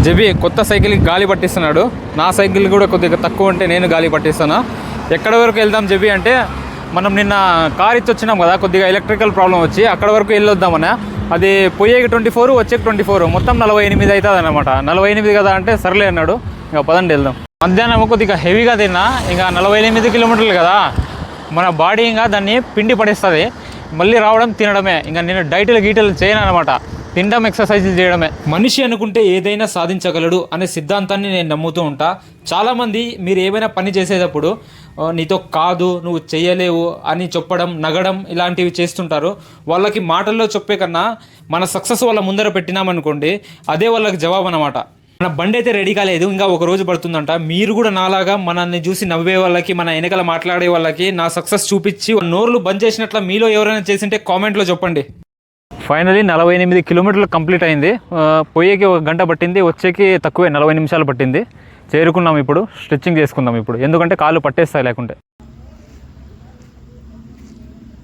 జబీ కొత్త సైకిల్కి గాలి పట్టిస్తున్నాడు. నా సైకిల్ కూడా కొద్దిగా తక్కువ ఉంటే నేను గాలి పట్టిస్తాను. ఎక్కడ వరకు వెళ్దాం జబీ అంటే, మనం నిన్న కార్ ఇచ్చి వచ్చినాం కదా, కొద్దిగా ఎలక్ట్రికల్ ప్రాబ్లం వచ్చి అక్కడ వరకు వెళ్ళొద్దామన్నా. అది పోయేకి 24, వచ్చేకి 24, మొత్తం 48 అవుతుంది అనమాట. 48 కదా అంటే సర్లే అన్నాడు. ఇంకా పదండి వెళ్దాం. మధ్యాహ్నం కొద్దిగా హెవీగా తిన్నా, ఇంకా 48 కిలోమీటర్లు కదా, మన బాడీ ఇంకా దాన్ని పిండి పడేస్తుంది. మళ్ళీ రావడం తినడమే. ఇంకా నేను డైట్లు గీటలు చేయను అనమాట, తినడం ఎక్సర్సైజులు చేయడమే. మనిషి అనుకుంటే ఏదైనా సాధించగలడు అనే సిద్ధాంతాన్ని నేను నమ్ముతూ ఉంటా. చాలామంది మీరు ఏమైనా పని చేసేటప్పుడు నీతో కాదు, నువ్వు చేయలేవు అని చెప్పడం, నగడం ఇలాంటివి చేస్తుంటారు. వాళ్ళకి మాటల్లో చెప్పే కన్నా మన సక్సెస్ వాళ్ళ ముందర పెట్టినామనుకోండి, అదే వాళ్ళకి జవాబు అనమాట. మన బండి అయితే రెడీ కాలేదు, ఇంకా ఒక రోజు పడుతుందంట. మీరు కూడా నాలాగా మనల్ని చూసి నవ్వే వాళ్ళకి, మన వెనకాల మాట్లాడే వాళ్ళకి నా సక్సెస్ చూపించి నోర్లు బంద్ చేసినట్ల మీలో ఎవరైనా చేసింటే కామెంట్లో చెప్పండి. ఫైనలీ 48 కిలోమీటర్లు కంప్లీట్ అయింది. పోయేకి 1 గంట పట్టింది, వచ్చేకి తక్కువే 40 నిమిషాలు పట్టింది. చేరుకున్నాం. ఇప్పుడు స్ట్రెచ్చింగ్ చేసుకుందాం ఇప్పుడు, ఎందుకంటే కాళ్ళు పట్టేస్తాయి లేకుంటే.